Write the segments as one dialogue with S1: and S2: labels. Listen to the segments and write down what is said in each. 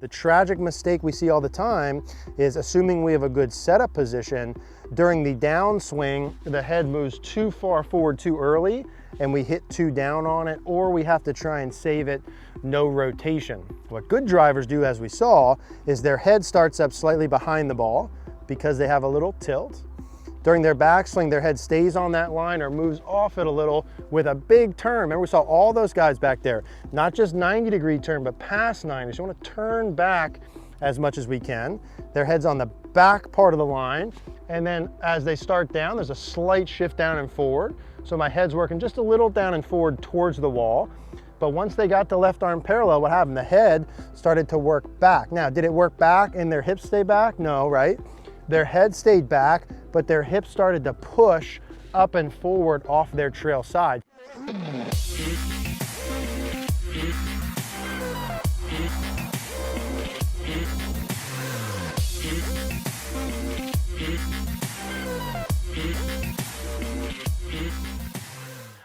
S1: The tragic mistake we see all the time is assuming we have a good setup position. During the downswing, the head moves too far forward too early and we hit too down on it, or we have to try and save it, no rotation. What good drivers do, as we saw, is their head starts up slightly behind the ball because they have a little tilt. During their backswing, their head stays on that line or moves off it a little with a big turn. Remember, we saw all those guys back there, not just 90-degree turn, but past 90. So you want to turn back as much as we can. Their head's on the back part of the line. And then as they start down, there's a slight shift down and forward. So my head's working just a little down and forward towards the wall. But once they got the left arm parallel, what happened? The head started to work back. Now, did it work back and their hips stay back? No, right? Their head stayed back, but their hips started to push up and forward off their trail side.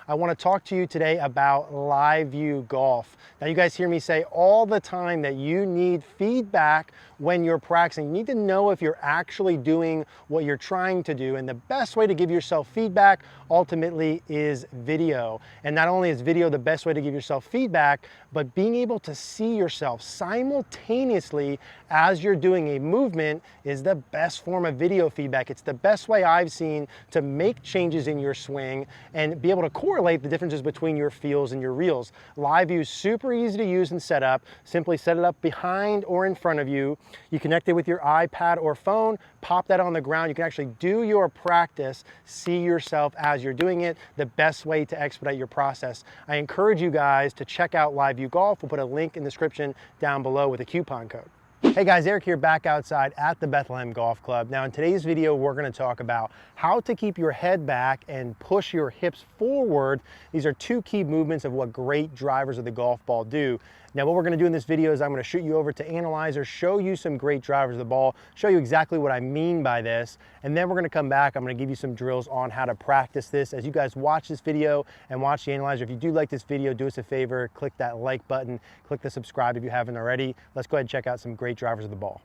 S1: I want to talk to you today about live view golf. Now, you guys hear me say all the time that you need feedback when you're practicing. You need to know if you're actually doing what you're trying to do, and the best way to give yourself feedback ultimately is video. And not only is video the best way to give yourself feedback, but being able to see yourself simultaneously as you're doing a movement is the best form of video feedback. It's the best way I've seen to make changes in your swing and be able to correlate the differences between your feels and your reels. Live view is super easy to use and set up. Simply set it up behind or in front of you. You connect it with your iPad or phone, pop that on the ground. You can actually do your practice, see yourself as you're doing it, the best way to expedite your process. I encourage you guys to check out Live View Golf. We'll put a link in the description down below with a coupon code. Hey guys, Eric here, back outside at the Bethlehem Golf Club. Now in today's video, we're going to talk about how to keep your head back and push your hips forward. These are two key movements of what great drivers of the golf ball do. Now what we're going to do in this video is I'm going to shoot you over to Analyzer, show you some great drivers of the ball, show you exactly what I mean by this, and then we're going to come back. I'm going to give you some drills on how to practice this. As you guys watch this video and watch the Analyzer, if you do like this video, do us a favor, click that like button, click the subscribe if you haven't already. Let's go ahead and check out some great drivers of the ball.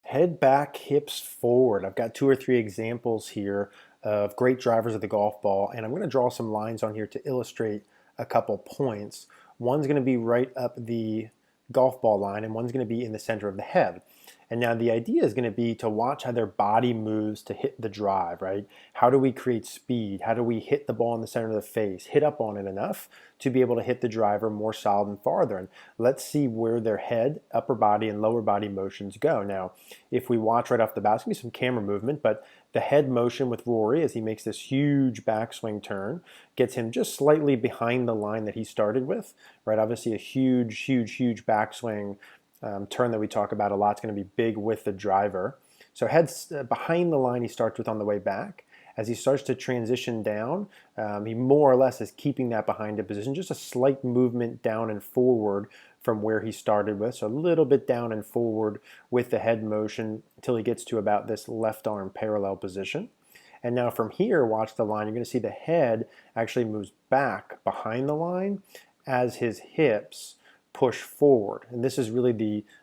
S1: Head back, hips forward. I've got 2 or 3 examples here of great drivers of the golf ball, and I'm going to draw some lines on here to illustrate a couple points. One's going to be right up the golf ball line, and one's going to be in the center of the head. And now the idea is going to be to watch how their body moves to hit the drive, right? How do we create speed? How do we hit the ball in the center of the face, hit up on it enough to be able to hit the driver more solid and farther? And let's see where their head, upper body, and lower body motions go. Now, if we watch right off the bat, it's going to be some camera movement, but the head motion with Rory as he makes this huge backswing turn gets him just slightly behind the line that he started with, right? Obviously a huge backswing turn that we talk about a lot. It's going to be big with the driver. So head's behind the line he starts with on the way back. As he starts to transition down, he more or less is keeping that behind the position, just a slight movement down and forward from where he started with. So a little bit down and forward with the head motion until he gets to about this left arm parallel position. And now from here, watch the line. You're going to see the head actually moves back behind the line as his hips push forward. And this is really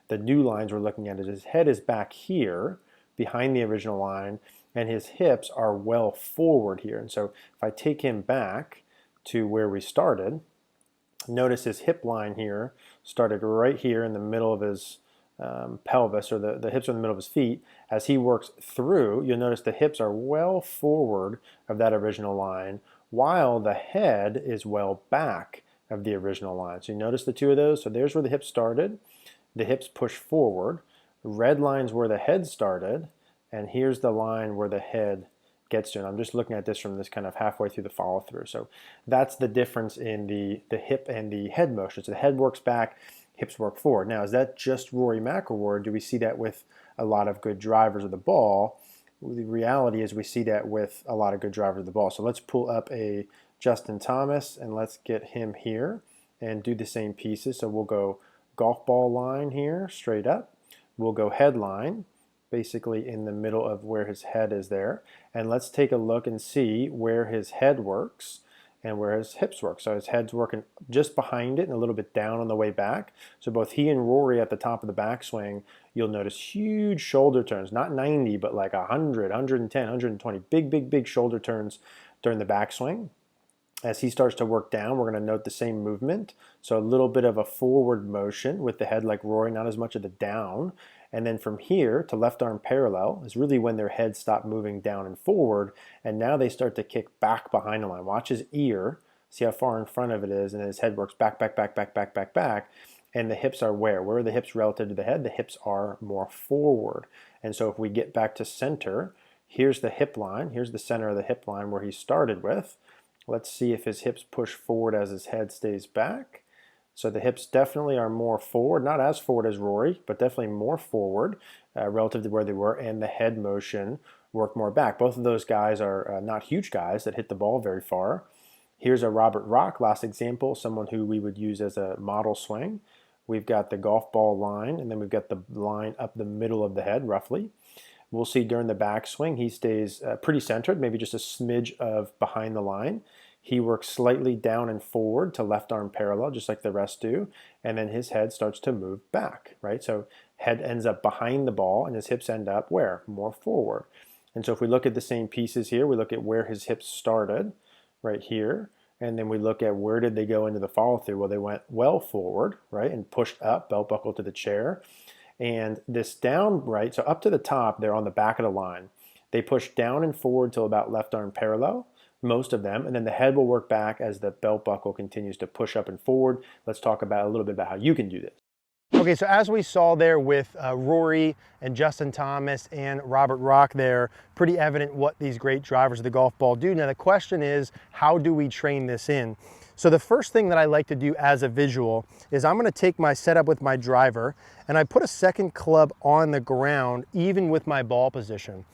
S1: the new lines we're looking at. Is his head is back here behind the original line, and his hips are well forward here. And so if I take him back to where we started, notice his hip line here started right here in the middle of his pelvis, or the hips are in the middle of his feet. As he works through, you'll notice the hips are well forward of that original line, while the head is well back of the original line. So you notice the two of those. So there's where the hips started. The hips push forward. The red line's where the head started, and here's the line where the head gets to. And I'm just looking at this from this kind of halfway through the follow through. So that's the difference in the hip and the head motion. So the head works back, hips work forward. Now, is that just Rory McIlroy, or do we see that with a lot of good drivers of the ball? Well, the reality is we see that with a lot of good drivers of the ball. So let's pull up a Justin Thomas and let's get him here and do the same pieces. So we'll go golf ball line here, straight up. We'll go head line, basically in the middle of where his head is there. And let's take a look and see where his head works
S2: and where his hips work. So his head's working just behind it and a little bit down on the way back. So both he and Rory at the top of the backswing, you'll notice huge shoulder turns, not 90, but like 100, 110, 120, big shoulder turns during the backswing. As he starts to work down, we're going to note the same movement. So a little bit of a forward motion with the head like Rory, not as much of the down. And then from here to left arm parallel is really when their heads stop moving down and forward. And now they start to kick back behind the line. Watch his ear. See how far in front of it is. And his head works back. And the hips are where? Where are the hips relative to the head? The hips are more forward. And so if we get back to center, here's the hip line. Here's the center of the hip line where he started with. Let's see if his hips push forward as his head stays back. So the hips definitely are more forward, not as forward as Rory, but definitely more forward relative to where they were, and the head motion worked more back. Both of those guys are not huge guys that hit the ball very far. Here's a Robert Rock, last example, someone who we would use as a model swing. We've got the golf ball line, and then we've got the line up the middle of the head, roughly. We'll see during the backswing, he stays pretty centered, maybe just a smidge of behind the line. He works slightly down and forward to left arm parallel, just like the rest do, and then his head starts to move back, right? So head ends up behind the ball, and his hips end up where? More forward. And so if we look at the same pieces here, we look at where his hips started, right here, and then we look at where did they go into the follow through. Well, they went well forward, right, and pushed up, belt buckle to the chair. And this down, right, so up to the top, they're on the back of the line. They push down and forward till about left arm parallel, most of them, and then the head will work back as the belt buckle continues to push up and forward. Let's talk about a little bit about how you can do this.
S1: Okay, so as we saw there with Rory and Justin Thomas and Robert Rock there, pretty evident what these great drivers of the golf ball do. Now the question is, how do we train this in? So the first thing that I like to do as a visual is I'm gonna take my setup with my driver and I put a second club on the ground even with my ball position.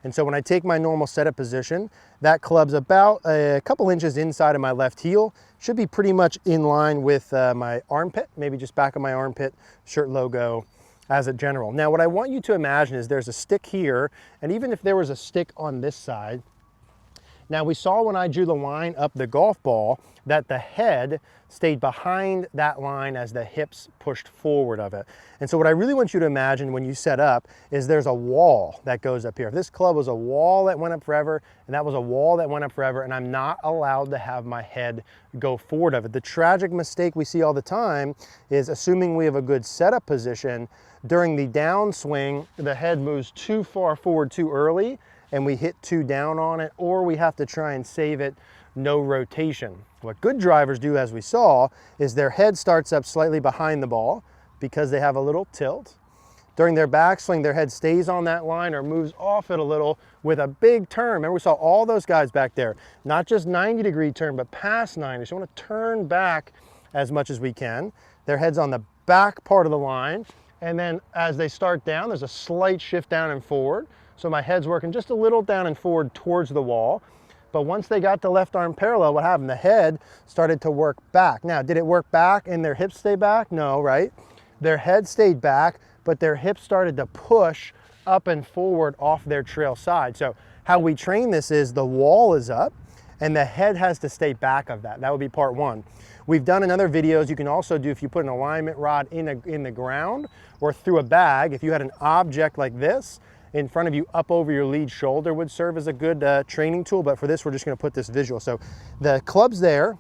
S1: And so when I take my normal setup position, that club's about a couple inches inside of my left heel. Should be pretty much in line with my armpit, maybe just back of my armpit, shirt logo as a general. Now what I want you to imagine is there's a stick here, and even if there was a stick on this side, now we saw when I drew the line up the golf ball that the head stayed behind that line as the hips pushed forward of it. And so what I really want you to imagine when you set up is there's a wall that goes up here. If this club was a wall that went up forever, and that was a wall that went up forever, and I'm not allowed to have my head go forward of it. The tragic mistake we see all the time is assuming we have a good setup position, during the downswing, the head moves too far forward too early, and we hit too down on it, or we have to try and save it, no rotation. What good drivers do, as we saw, is their head starts up slightly behind the ball because they have a little tilt. During their backswing, their head stays on that line or moves off it a little with a big turn. Remember, we saw all those guys back there, not just 90-degree turn, but past 90. So you want to turn back as much as we can. Their head's on the back part of the line, and then as they start down, there's a slight shift down and forward. So my head's working just a little down and forward towards the wall. But once they got to left arm parallel, what happened? The head started to work back. Now, did it work back and their hips stay back? No, right? Their head stayed back, but their hips started to push up and forward off their trail side. So how we train this is the wall is up and the head has to stay back of that. That would be part one. We've done in other videos, you can also do if you put an alignment rod in the ground or through a bag. If you had an object like this in front of you up over your lead shoulder would serve as a good training tool, but for this we're just gonna put this visual. So the club's there.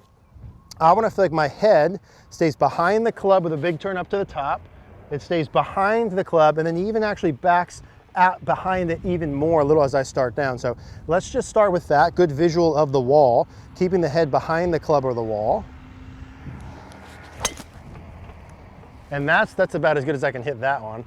S1: I wanna feel like my head stays behind the club with a big turn up to the top. It stays behind the club and then even actually backs out behind it even more a little as I start down. So let's just start with that. Good visual of the wall, keeping the head behind the club or the wall. And that's about as good as I can hit that one.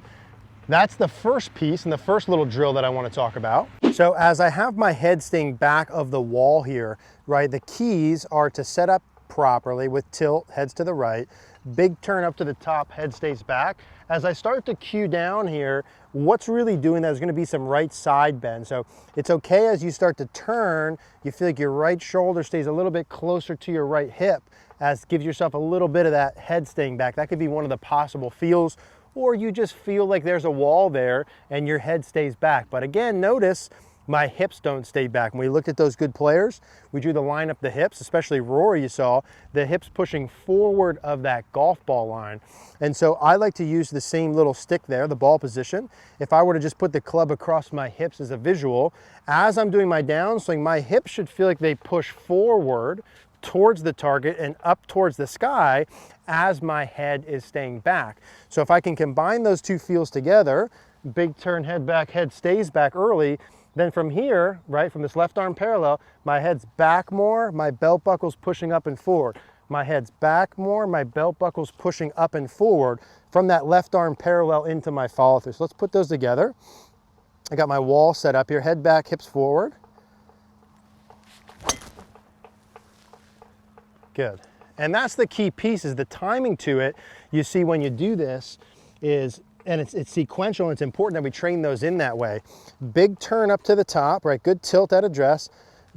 S1: That's the first piece and the first little drill that I want to talk about. So as I have my head staying back of the wall here, right, the keys are to set up properly with tilt, heads to the right, big turn up to the top, head stays back. As I start to cue down here, what's really doing that is going to be some right side bend. So it's okay as you start to turn, you feel like your right shoulder stays a little bit closer to your right hip, as gives yourself a little bit of that head staying back. That could be one of the possible feels, or you just feel like there's a wall there and your head stays back. But again, notice my hips don't stay back. When we looked at those good players, we drew the line up the hips, especially Rory, you saw, the hips pushing forward of that golf ball line. And so I like to use the same little stick there, the ball position. If I were to just put the club across my hips as a visual, as I'm doing my downswing, my hips should feel like they push forward towards the target and up towards the sky as my head is staying back. So if I can combine those two feels together, big turn, head back, head stays back early, then from here, right, from this left arm parallel, my head's back more, my belt buckle's pushing up and forward. My head's back more, my belt buckle's pushing up and forward from that left arm parallel into my follow through. So let's put those together. I got my wall set up here, head back, hips forward. Good. And that's the key piece, is the timing to it. You see when you do this is, and it's sequential, and it's important that we train those in that way. Big turn up to the top, right? Good tilt at address.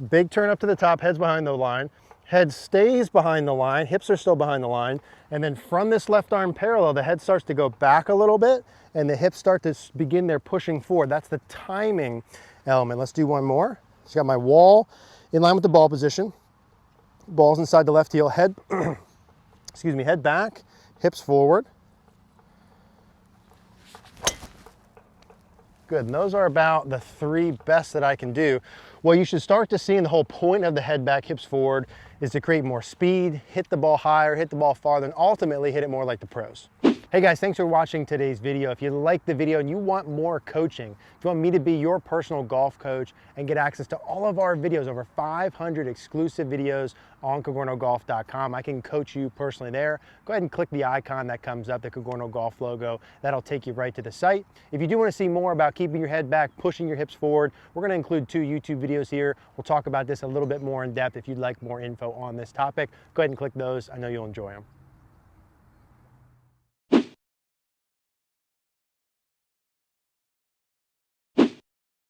S1: Big turn up to the top, head's behind the line. Head stays behind the line, hips are still behind the line. And then from this left arm parallel, the head starts to go back a little bit and the hips start to begin their pushing forward. That's the timing element. Let's do one more. So I got my wall in line with the ball position. Ball's inside the left heel, head, excuse me, head back, hips forward. Good, and those are about the 3 best that I can do. What you should start to see, and the whole point of the head back, hips forward, is to create more speed, hit the ball higher, hit the ball farther, and ultimately hit it more like the pros. Hey guys, thanks for watching today's video. If you liked the video and you want more coaching, if you want me to be your personal golf coach and get access to all of our videos, over 500 exclusive videos on CogornoGolf.com, I can coach you personally there. Go ahead and click the icon that comes up, the Cogorno Golf logo. That'll take you right to the site. If you do want to see more about keeping your head back, pushing your hips forward, we're going to include 2 YouTube videos here. We'll talk about this a little bit more in depth. If you'd like more info on this topic, go ahead and click those. I know you'll enjoy them.